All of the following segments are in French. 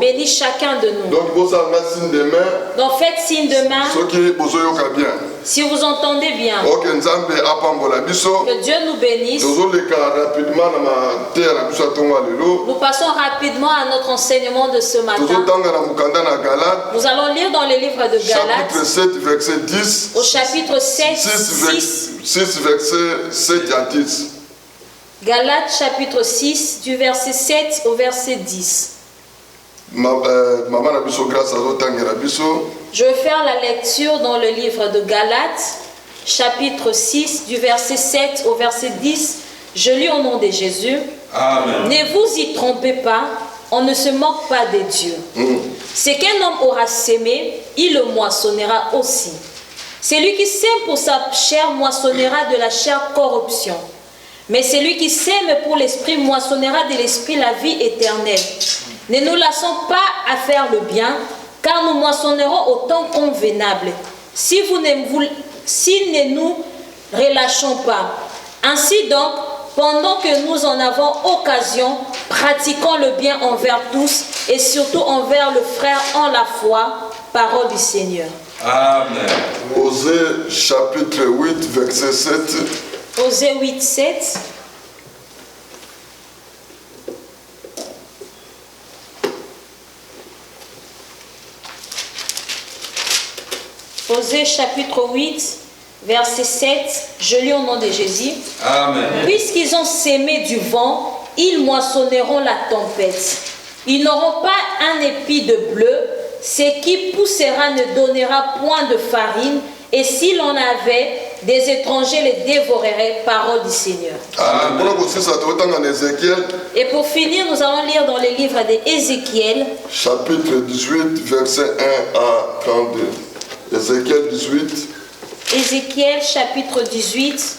Bénis chacun de nous. Donc faites signe de main. Si vous entendez bien. Que Dieu nous bénisse. Nous passons rapidement à notre enseignement de ce matin. Nous allons lire dans le livre de Galates. Chapitre 7, verset 10. Au chapitre 7, 6 verset 7 à 10. Galates chapitre 6 du verset 7 au verset 10. Je vais faire la lecture dans le livre de Galates chapitre 6 du verset 7 au verset 10. Je lis au nom de Jésus. Amen. Ne vous y trompez pas, on ne se moque pas de Dieu. Ce qu'un homme aura sémé, il le moissonnera aussi. Celui qui sème pour sa chair moissonnera de la chair corruption. Mais celui qui sème pour l'esprit moissonnera de l'esprit la vie éternelle. Ne nous lassons pas à faire le bien, car nous moissonnerons au temps convenable. Si ne nous relâchons pas. Ainsi donc, pendant que nous en avons occasion, pratiquons le bien envers tous et surtout envers le frère en la foi. Parole du Seigneur. Amen. Osée chapitre 8, verset 7. Osée 8, 7. Osée chapitre 8, verset 7. Je lis au nom de Jésus. Amen. Puisqu'ils ont sémé du vent, ils moissonneront la tempête. Ils n'auront pas un épi de bleu. Ce qui poussera ne donnera point de farine. Et si l'on avait, des étrangers les dévoreraient. Parole du Seigneur. Amen. Et pour finir, nous allons lire dans le livre d'Ézéchiel. Chapitre 18, verset 1 à 32. Ézéchiel 18. Ézéchiel chapitre 18.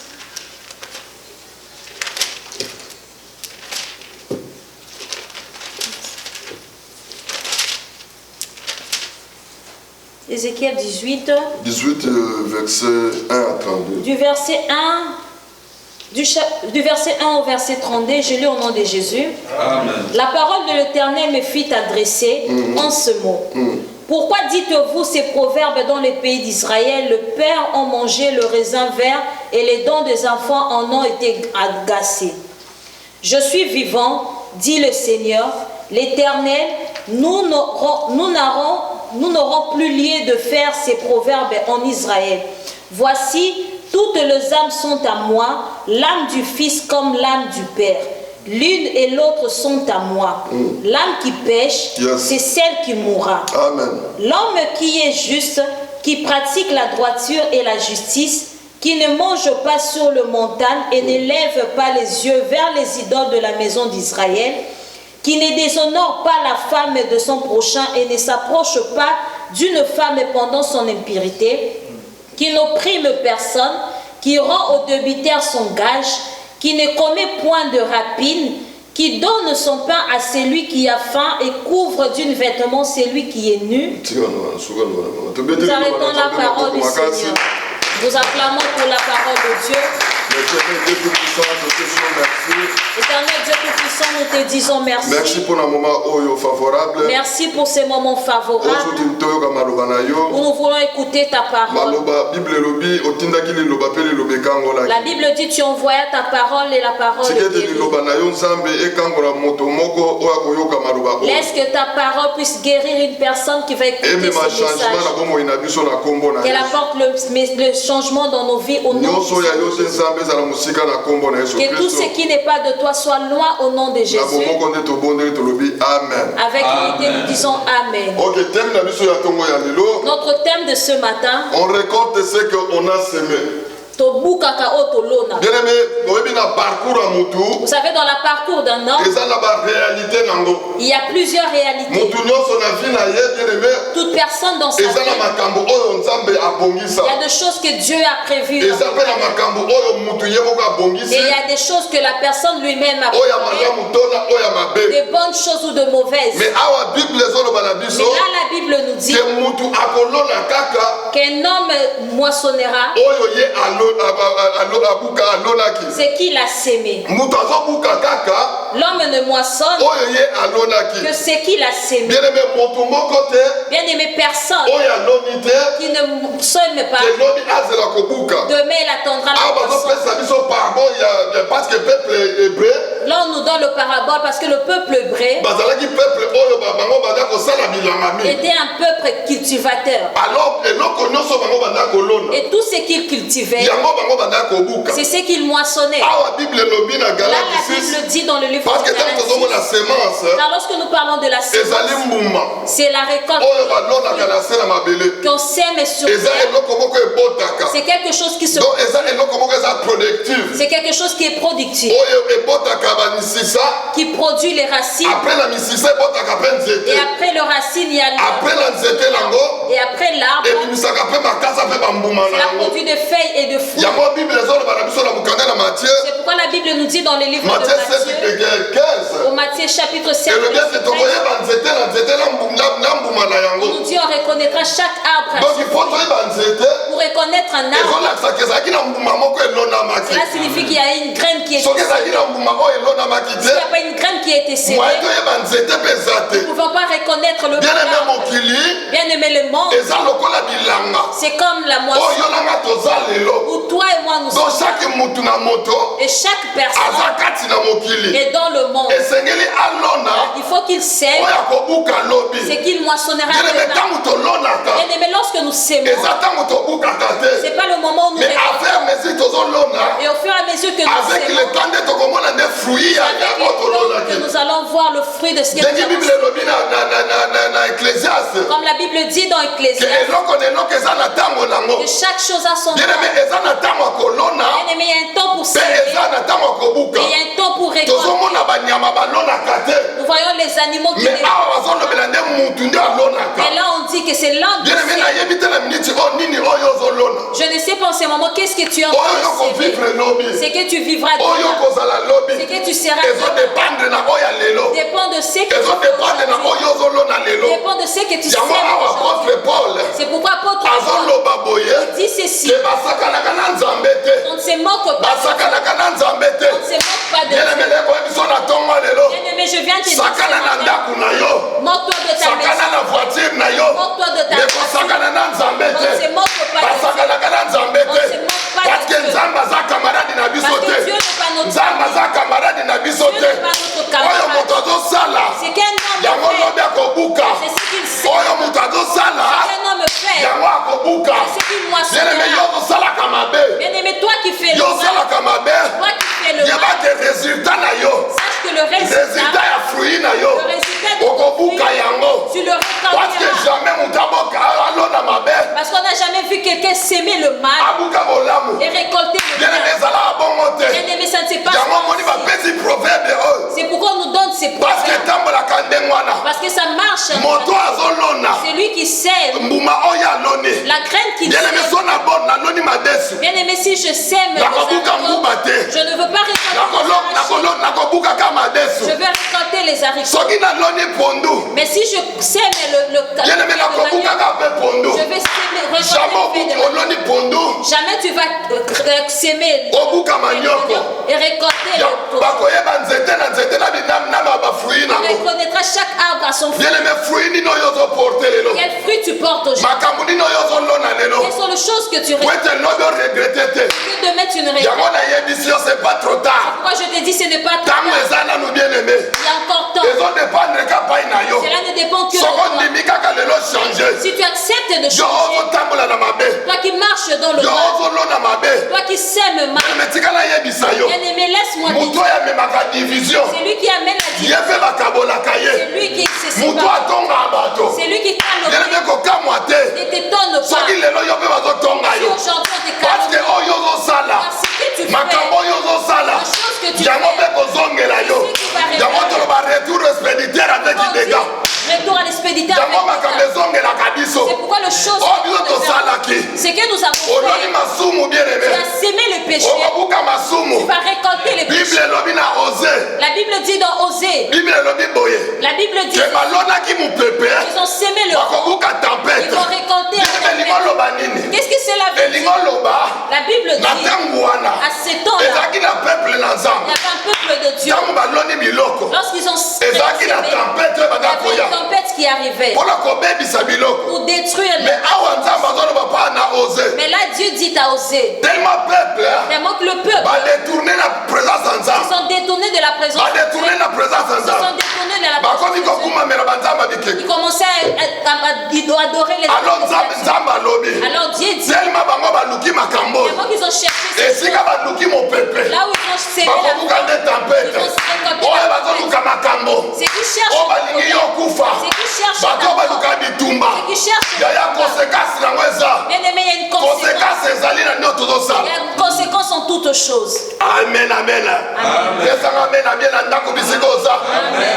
Ézéchiel 18. 18, verset 1 à 32. Du verset 1 au verset 32, je lis au nom de Jésus. Amen. La parole de l'Éternel me fit adresser en ce mot. Pourquoi dites-vous ces proverbes dans les pays d'Israël? Le père a mangé le raisin vert et les dents des enfants en ont été agacés. Je suis vivant, dit le Seigneur, l'Éternel, nous n'aurons plus lieu de faire ces proverbes en Israël. Voici, toutes les âmes sont à moi, l'âme du Fils comme l'âme du Père. L'une et l'autre sont à moi. L'âme qui pêche, c'est celle qui mourra. L'homme qui est juste, qui pratique la droiture et la justice, qui ne mange pas sur le montagne et ne lève pas les yeux vers les idoles de la maison d'Israël, qui ne déshonore pas la femme de son prochain et ne s'approche pas d'une femme pendant son impurité, qui n'opprime personne, qui rend au débitaire son gage, qui ne commet point de rapine, qui donne son pain à celui qui a faim et couvre d'une vêtement celui qui est nu. Nous arrêtons la parole du Seigneur. Nous acclamons pour la parole de Dieu. Éternel Dieu Tout-Puissant, nous te disons merci. Merci pour un moment favorable. Merci pour ces moments favorables où nous voulons écouter ta parole. La Bible dit tu envoyas ta parole et la parole est guérie. Laisse que ta parole puisse guérir une personne qui va écouter ce message. Qu'elle apporte le changement dans nos vies au nom de Jésus. Que tout ce qui n'est pas de toi soit loin au nom de Jésus. Avec unité, nous disons Amen. Notre thème de ce matin. On récolte ce qu'on a semé. Vous savez, dans le parcours d'un homme, il y a plusieurs réalités. Toute personne dans sa vie, il y a des choses que Dieu a prévues. Et il y a des choses que la personne lui-même a prévues. De bonnes choses ou de mauvaises. Mais là, la Bible nous dit qu'un Un homme moissonnera oyo ye abuka alonaki. ce qu'il a sémé. Mutu azobuka kaka L'homme ne moissonne oyo ye alonaki. que ce qu'il a sémé. Bien aimé, motu moko te Bien-aimé, personne oyo aloni te qui ne sème pas, eloni azela kobuka. demain il attendra la Awa moisson. bazopesa biso pardon ya parce que peuple hébreu Là, on nous donne le parabole parce que le peuple hébreu bazalaki peuple oyo bango banda kosala bilanga mingi. était un peuple cultivateur. Alors eloko nyonso bango banda kolona Et tout ce qu'il cultivait, yango bango banda kobuka. c'est ce qu'il moissonnait. Awa Bible elobi na Là, Galate la 6 Bible dit dans le livre parce de que tant Galates tozomona 6, semence car lorsque nous parlons de la ezali sémence, mbuma c'est la récolte oyo balonaka na se na mabele. qu'on sème sur Eza terre. eloko moko ebotaka. C'est quelque chose qui se Donc eza eloko moko eza productive c'est quelque chose qui est productif, oyo ebotaka bamisisa qui produit les racines. après na misisa ebotaka mpe nzete Et après le racine, il y a après l'arbre. na nzete nango Et après l'arbre, ebimisaka mpe makasa mpe bambuma na cela yango. produit des feuilles et de fruits. yango bible ezoloba na biso na mokanda na Matthieu C'est pourquoi la Bible nous dit dans le livre de Matthieu Matthieu, 7:15 au Matthieu chapitre 7, elobi ete tokoyeba nzete na nzete na mbuma na on yango. nous dit on reconnaîtra chaque arbre à Donc son il faut fruit. toyeba nzete Pour reconnaître un arbre, ezolakisaka ezalaki na mbuma moko elonamaki. cela signifie qu'il y a une graine qui est soki semée. ezalaki na mbuma oyo elonamaki S'il n'y te a pas une graine qui a été semée, moye toyeba nzete mpe eza te. nous ne pouvons pas reconnaître le bien aimé arbre. mokili Bien aimé le monde, eza lokola bilanga c'est comme la oyo moisson yo nanga toza lelo. où toi et moi nous Donc sommes. chaque mutu na moto Et chaque aza personne kati na mokili est dans le monde. esengeli alona Il faut qu'il sème oyo akobuka lobi. ce qu'il moissonnera bien aimé demain. ntango tolonaka Bien aimé, lorsque nous sémons, eza ntango tobukaka te c'est pas le moment où nous mais récoltons. affaire mesure tozolona Et au fur et à mesure que nous avec le sémons, temps nde tokomona nde fruit ya avec yango le temps que tolonaki. nous allons voir le fruit de ce que ndenge nous bible avons. elobi na ecclésiaste Comme la Bible dit dans ke Ecclésiaste, eloko na eloko eza na ntango nango. que chaque chose a son bien aimé temps. eza na ntango ya kolona Bien aimé, il y a un temps pour mpe sémer eza na ntango ya kobuka. et il y a un temps pour récolter. tozomona banyama balonaka te Nous voyons les animaux qui mais awa bazolobela nde mutu nde alonaka. Et là, on dit que c'est l'un de bien aimé ces. nayebi te na miniti oyo nini oyo ozolona Je ne sais pas en ce moment qu'est-ce que tu es en oyo train de yokovivre sémer. lobi C'est que tu vivras oyo demain. kozala C'est lobi que tu seras demain. ezodependre na oyo ya lelo Dépend de ce que tu ezodependre fais na aujourd'hui. oyo ozolona lelo. Dépend de ce que tu yango sèmes awa aujourd'hui. apôtre Paul C'est pourquoi apôtre Paul azoloba boye dit ceci. ke basakanaka na nzambe te On ne se moque pas. basakanaka na nzambe te. On ne se moque pas de bien aimé Dieu. lekoye biso na ntongo lelo Bien aimé, je viens te dire. sakana na ndako na yo Moque-toi de ta sakana maison. na voiture na yo Moque-toi de ta mais voiture. kosakana na nzambe On te ne se moque pas de Dieu. basakanaka na nzambe te On se moque pas de parce que Dieu. nzambe aza kamaradi na biso Parce que te. Dieu n'est pas notre nzambe aza kamaradi na biso Dieu te n'est pas notre oyo camarade. moto azosala C'est qu'un homme yango fait. lobi akobuka C'est ce qu'il sait. oyo moto azosala Qu'un homme fait. yango akobuka. C'est ce qu'il bien aimé yo moissonnera. ozosalaka mabe Bien aimé, toi qui fais le yo mal, osalaka mabe toi qui fais le mal, yebake résultat na yo sache que le résultat résultat, ya fruit na yo le résultat de ton okobuka fruit, yango tu le parce que récolteras. jamais moto aboka alona mabe Parce qu'on n'a jamais vu quelqu'un s'aimer le mal abuka bolamu. et récolter le bien aimé mal. ezalaka bongo te Bien aimé, ça ne s'est pas yango moni passé. bapesi proverbe oyo C'est pourquoi on nous donne ces parce que proverbes. etambolaka ndenge wana Parce que ça marche. moto azolona C'est lui qui sème mbuma oyo aloni. la graine qu'il bien aimé sème. so naloni madesu Bien aimé, si je sème les nakobuka haricots, nguba te je ne veux pas récolter les arachides. nakobukaka madesu Je veux récolter les haricots. soki naloni pondu Mais si je sème le bien aimé manioc, nakobukaka mpe pondu. je vais sème, récolter jamais le fait de manioc. oloni pondu Jamais tu vas s'aimer obuka manioko et récolter le bakoyeba nzete na nzete na bafruit Tu nango. reconnaîtras chaque arbre à son fruit. bien aimé fruit nini oyo ozoporte lelo Quel fruit tu portes aujourd'hui? makambo nini oyo ozolona lelo Quelles sont les choses que tu po regrettes? ete lobi oregrete te Que de mettre une yango réponse. nayebisi yo c'est pas trop tard Pourquoi je te dis ce n'est pas trop ntango tard. eza nanu bien aimé Il y a encore temps. ezodépendre kapai na yo Cela ne dépend que de soko toi. ndimi kaka lelo change Si tu acceptes de yo changer, ozotambola na mabe toi qui marches dans le yo mal, ozolona mabe toi qui sèmes mal, me tika nayebisa yo bien aimé, laisse-moi te moto dire. oyo amemaka division C'est lui qui amène la ye division. mpe bakabolaka C'est ye lui qui se moto sépare. atongaka bato C'est lui qui calme bien le aimé kokamwa te Ne t'étonne pas. soki lelo yo mpe bazotonga Si yo aujourd'hui on te parce que calme, oyo ozosala parce que tu fais, makambo oyo ozosala la chose que tu yango fais, mpe kozongela yo c'est ce qui va yango révéler. toloba retour expéditeur avec on dit, dégâts Retour à l'expéditeur. Yango makambo ezongelaka biso. C'est pourquoi le chose Oh biso tosalaki. c'est que nous avons Oloni fait. masumu bien Tu aimé. as sémé le péché. Okobuka Tu masumu. vas récolter les Bible péchés. elobi na Osée. La Bible dit dans Osée. Bible elobi boye. La Bible dit Ke balonaki mupepe. ils ont sémé le vent. Bakobuka Ils tempête. vont récolter la Elingo tempête. loba nini? Qu'est-ce que cela veut dire? Elingo loba. La Bible Na dit ntango wana. à ce temps-là, Ezalaki na peuple na il Nzambe. y avait un peuple de Dieu. Ntango baloni biloko. Lorsqu'ils ont sémé, Ezalaki na il y tempête oyo avait banda koya. une tempête qui arrivait Mpona kobebisa biloko. pour détruire Mais les... awa Nzambe azoloba pa na Osée. Mais là, Dieu dit à Osée, Tellement peuple. tellement que le peuple, Badetourne na présence ya ils Nzambe. sont détournés de la présence de Dieu. Badetourne na présence ya Ils sont Nzambe. détournés de la Bakomi présence de Dieu. kokumamela banzambe bikeko. Ils commençaient ils doivent adorer les Alors Nzambe idoles. Nzambe alobi. Alors Dieu dit, Tellement bango baluki makambo. tellement qu'ils ont cherché ces choses, Esika baluki mopepe. là où ils ont sémé la Bakobuka nde tempête. ils ont récolté Oyo la bazoluka makambo. c'est qui cherchent Oyo balingi yo kufa. c'est qui cherchent Bato baluka bitumba. c'est qui cherchent Yaya conséquence nango eza. bien aimé, il y a une conséquence. Conséquence ezali na nio Il y tozosala. a une conséquence en toutes choses. Amen, amen. Pesanga amen abie na ndako bisika oza.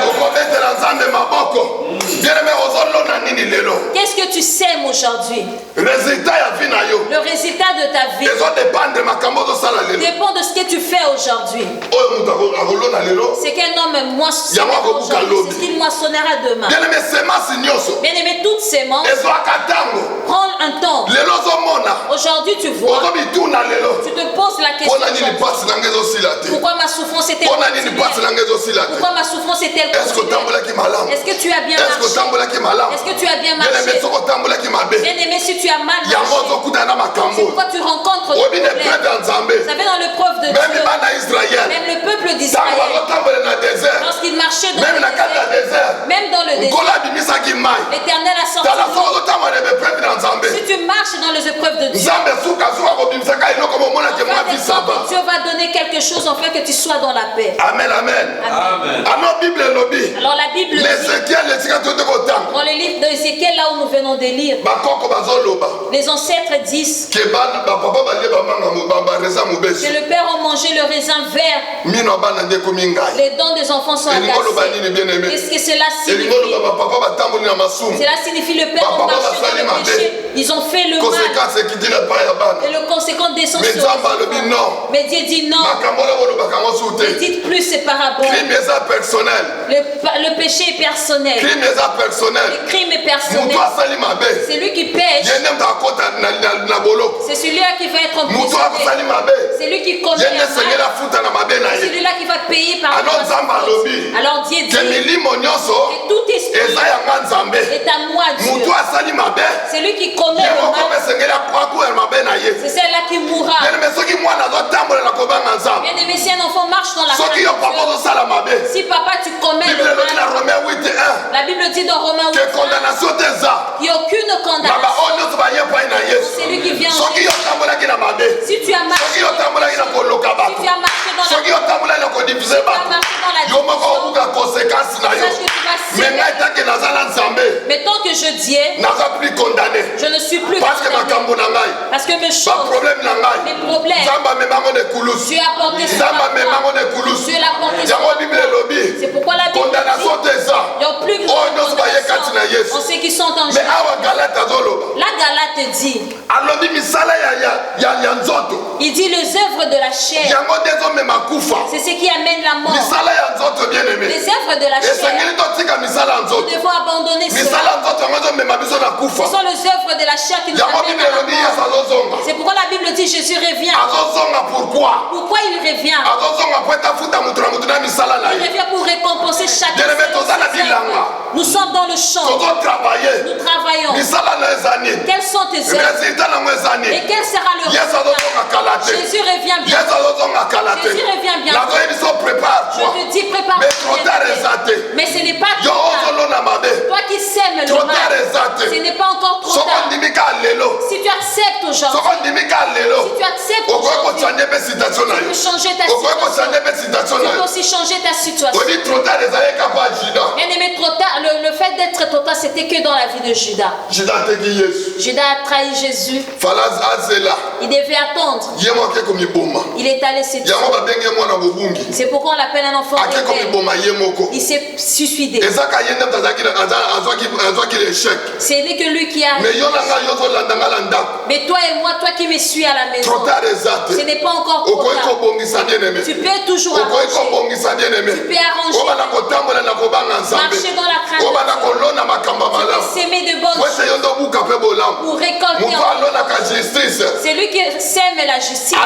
Okobetela Nzambe maboko. Bien-aimé ozolona nini lelo? Qu'est-ce que tu sèmes aujourd'hui? Résultat ya vie na yo. Le résultat de ta vie Ezodépendre makambo ozosala lelo. dépend de ce que tu fais aujourd'hui. Oyo moto akolona lelo. C'est qu'un homme moissonnera Yango akobuka aujourd'hui, lobi. c'est ce qu'il moissonnera demain. Bien-aimé semence nyonso. Bien aimé, toutes sémences Ezwaka ntango. prend un temps. Lelo ozomona. Aujourd'hui, tu vois, Ozobituna lelo. tu te poses la question Mpona nini aujourd'hui, pasi nanga ezosila te? pourquoi ma souffrance est-elle Mpona nini pasi continuelle? nanga ezosila te? Pourquoi ma souffrance est-elle Est-ce que continuelle? otambolaki malamu? Est-ce que tu as bien Est-ce que marché? otambolaki malamu? Est-ce que tu as bien Bien-aimé marché? soki otambolaki mabe. Bien aimé, si tu as mal Yango marché, ozokutana na c'est makambo. pourquoi tu rencontres des Oyebi na problèmes. épreuve ya Nzambe. Vous savez, dans l'épreuve de Même Dieu, bana Israël. même le peuple Ntango d'Israël, bazotambola na désert. lorsqu'il marchait dans Même le na kati ya désert, désert. même dans le Nkolo désert, abimisaki mai. l'Éternel a sorti Tala de soki l'eau. ozotambola na épreuve na Nzambe. Si tu marches dans les épreuves de Dieu, Nzambe suka kobimisaka eloko bomonaki mwa en bisaba. fait, Dieu va donner quelque chose en fait que tu sois dans la paix. Amen, amen. Amen. Alors Bible elobi. Alors la Bible dit, L'Ézéchiel esika tote kotanga. dans le livre d'Ézéchiel, là où nous venons de lire, Bakoko bazoloba. les ancêtres disent Ke bana bapapa balie bamanga bareza que mobesi. le père a mangé le raisin vert, Mino bana nde komi ngai. les dents des enfants sont Elingo loba agacées. nini bien aimé. Qu'est-ce que cela Elingo signifie? loba bapapa batamboli na masumu. Cela signifie le père Papa, a marché papa, dans le Salim, péché. Ils ont fait le mal. Conséquence ekiti na epai ya bana. Et le conséquent descend Mais sur les Nzambe alobi enfants. non. Mais Dieu dit non. Makambo oyo bolobaka ngo su Ne te. dites plus ces paraboles. Crime eza personnel. Le péché est personnel. Crime eza personnel. Le crime est personnel. Moto asali mabe. C'est lui qui pêche. Ye nde moto akota na boloko. C'est celui-là qui va être Moto emprisonné. akosali mabe. C'est lui qui commet Ye nde un esengeli mal. afuta na mabe na C'est ye. celui-là qui va payer par Alors rapport à Nzambe sa faute. alobi. Alors Dieu dit Ke milimo nyonso que tout esprit eza yanga Nzambe. est à moi, Dieu. Moto asali mabe. C'est lui qui commet Ye le moko mpe mal. esengeli akuela mabe na ye. C'est celle-là qui mourra. Bien-aimé soki mwana azotambola na kobanga Nzambe. Bien aimé, si un enfant marche dans la Soki yo papa crainte de ozosala mabe. Dieu, si papa tu commets Bible le elobi na mal, Romain 8:1. la Bible dit dans Romains 8, Ke condamnation te eza. il n'y a aucune Na baoyo condamnation. nyonso baye epai na Yesu. C'est lui qui vient en Soki yo otambolaki na mabe. Si tu as marché, Soki yo otambolaki na koloka si bato. tu as marché dans la Soki yo otambolaki na kodivise tu as bato. marché dans la Yo moko obuka conséquence na yo. sache que tu vas Mais signer. ngai tanke naza na Nzambe. Mais tant que je dis, Naza plus condamné. je ne suis plus Parce que condamné. makambo na ngai. Parce que mes Ba choses, problème na ngai. mes problèmes, Nzambe amemango ne kulusu. Dieu a porté sur Nzambe ma amemango foi. ne kulusu. Dieu l'a porté sur Yango ma Bible foi. elobi. C'est pourquoi la Bible Condamnation dit, te eza. il n'y a plus de Oh, nyonso baye kati na Yesu. en ceux qui sont en Mais Jésus. awa Galate azoloba. La Galate dit, Alobi misala ya nzoto. il dit les œuvres de la chair, Yango nde ezomema kufa. c'est ce qui amène la mort. Misala ya nzoto bien aimé. Les œuvres de la chair, Esengeli totika misala ya nous nzoto. devons abandonner cela. Misala ya nzoto yango ezomema biso na Ce kufa. sont les œuvres de la chair qui nous Yango amènent Bible à la elobi Yesu mort. azozonga. C'est pourquoi la Bible dit Jésus revient. Azozonga pourquoi? Pourquoi il revient? Azozonga po etafuta mutu na mutu na misala na Il ye. revient pour récompenser chacun Bien-aimé, selon tozala ses bilanga. œuvres. Nous sommes dans le champ. Tozotravaye. Nous travaillons. Misala na eza nini? Quelles sont tes œuvres? Resultat nango eza Et nini? quel sera le Yesu résultat? azozonga kala te. Jésus revient bien. Yesu azozonga kala te. Jésus revient bientôt. Nazoyebi so prépare-toi. Je te dis, prépare. Mais trop tard eza te. Mais ce n'est pas Yo trop tard. ozolona mabe. Toi qui sèmes le Trop tard mal, eza te. ce n'est pas encore trop Soko tard. ndimika lelo. Si tu acceptes aujourd'hui, Soko ndimika lelo. si tu acceptes Okoki aujourd'hui, kochange mpe situation na tu yo. peux changer ta Okoki situation. kochange mpe situation Tu na peux yo. aussi changer ta situation. Odi trop tard ezalaki po accident. Bien aimé, trop tard, le fait d'être être total, c'était que dans la vie de Judas. Judas a trahi Jésus. Il devait attendre. Il est allé se tuer. C'est pourquoi on l'appelle un enfant rebelle. Il s'est suicidé. Ce n'est que lui qui a. Mais toi et moi, toi qui me suis à la maison, ce n'est pas encore trop tard. Tu peux toujours arranger. Tu peux arranger. Marcher dans la crainte. Tu peux s'aimer de bonnes choses pour récolter. C'est lui qui sème la justice.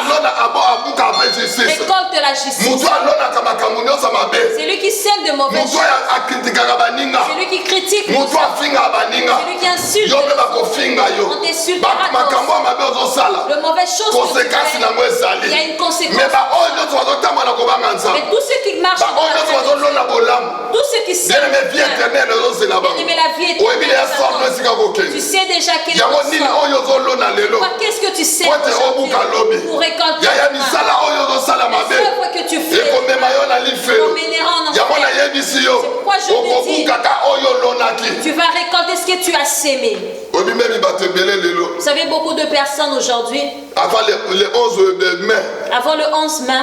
Récolte la justice. C'est lui qui sème de mauvaises choses. C'est lui qui critique. C'est lui qui insulte. On t'insultera. Le mauvais chose que tu fais, il y a une conséquence. Mais tous ceux qui marchent dans la vie, tous ceux qui s'aiment la vie éternelle, tu sais déjà quel est le sort. Qu'est-ce que tu sais aujourd'hui pour récolter les œuvres que tu fais t'emmèneront en enfer. C'est pourquoi je te dis, tu vas récolter ce que tu as sémé. Vous savez, beaucoup de personnes aujourd'hui, avant le 11 mai,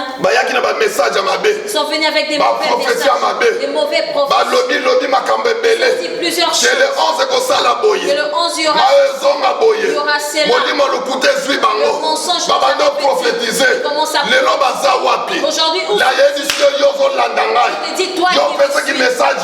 ils sont venus avec des mauvais messages, des mauvais prophéties. Ils disent plusieurs choses. Et le 11, il y aura cela. Le mensonge prophétisé commence à prophétiser. Aujourd'hui, où je te dis, toi qui as donné ce message,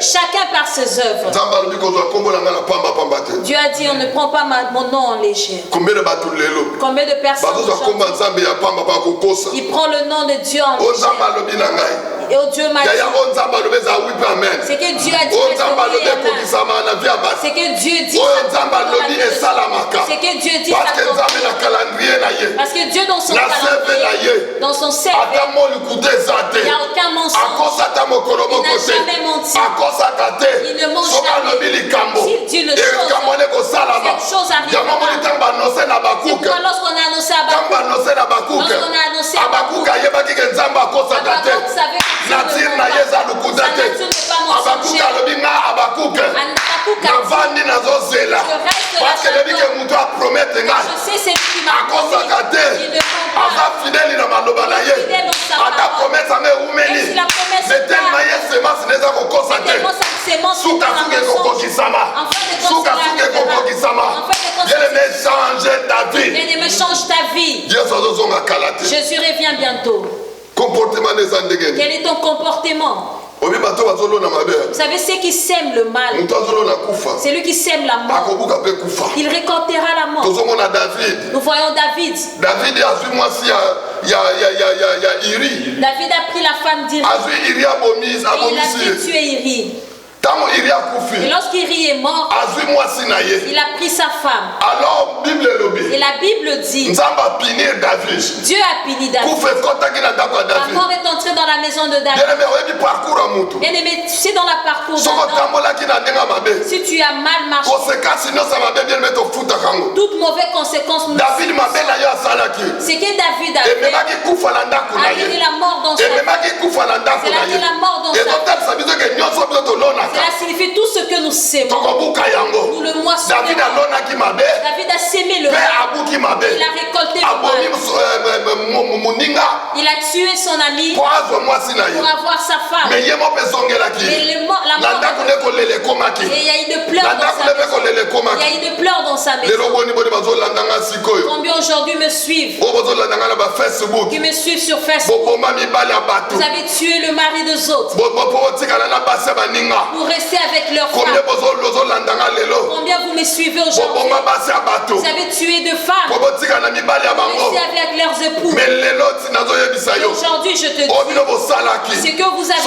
chacun par ses œuvres. Dieu a dit, on ne prend pas mon nom en léger. Combien de personnes qui prend le nom de Dieu en léger? Et Dieu m'a dit, c'est que Dieu a dit, c'est que Dieu dit, c'est que Dieu dit, parce que Dieu dans son calendrier, dans son cercle, il n'y a aucun mensonge. Il n'a jamais menti. Il ne ment jamais. S'il dit le chose, cette chose arrive. Pourquoi lorsqu'on a annoncé à Habakkuk, Habakkuk savait que nature n'est pas mensongère. Habakkuk je sais c'est lui qui m'a promis. Il ne ment pas. Fidèle dans sa parole. Même si la promesse est tellement sa sémence bien-aimé, change ta vie. Jésus revient bientôt. Quel est ton comportement? Vous savez, ceux qui sèment le mal, c'est lui qui sème la mort. Il récoltera la mort. Nous voyons David. David a pris la femme d'Iri. Et il a fait tuer Iri. Et lorsqu'Iri est mort, il a pris sa femme. Et la Bible dit, Dieu a puni David. La mort est entrée dans la maison de David. Bien aimé, tu sais dans la parcours d'un homme, si tu as mal marché, toute mauvaise conséquence nous c'est que David a amené la mort dans sa vie. C'est la mort dans sa vie. Cela signifie tout ce que nous sémons. Nous le moissonnons. David a sémé le mal. Il a récolté le mal. Il a tué son ami pour avoir sa femme. Mais la mort et il y a eu de pleurs dans sa maison. Il y a eu de pleurs dans sa maison. Combien aujourd'hui me suivent? Qui me suivent sur Facebook. Vous avez tué le mari des autres pour rester avec leur femme. Combien vous me suivez aujourd'hui? Vous avez tué de femmes pour rester avec leurs époux. Et aujourd'hui je te dis, c'est que vous avez fait.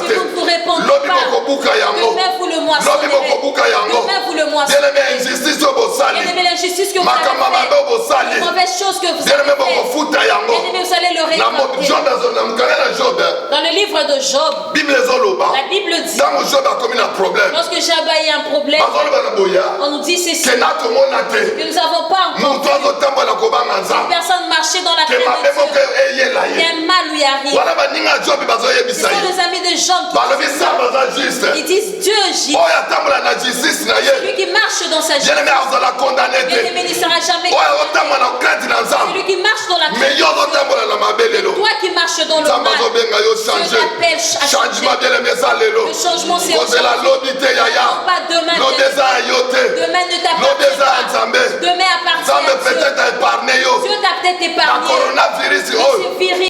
Si vous ne vous répondez pas, demain vous le moissonnez. Demain vous le moissonnez. Bien-aimé, l'injustice que vous avez fait, les mauvaises choses que vous avez fait, bien-aimé, vous allez le récolter. Dans le livre de Job, la Bible dit, lorsque Job a eu un problème, on nous dit ceci, que nous n'avons pas encore une personne marchait dans la crainte de Dieu, qu'un mal lui arrive. Ce sont les amis de Job qui disent Dieu agit. Celui qui marche dans sa justice, bien-aimé ne sera jamais condamné. Celui qui marche dans la crainte de Dieu, toi qui marches dans le mal, Dieu t'appelle à changer. Le changement c'est aujourd'hui. Pas demain. Demain ne t'appartient pas. Demain appartient à Dieu. Dieu t'a peut-être épargné.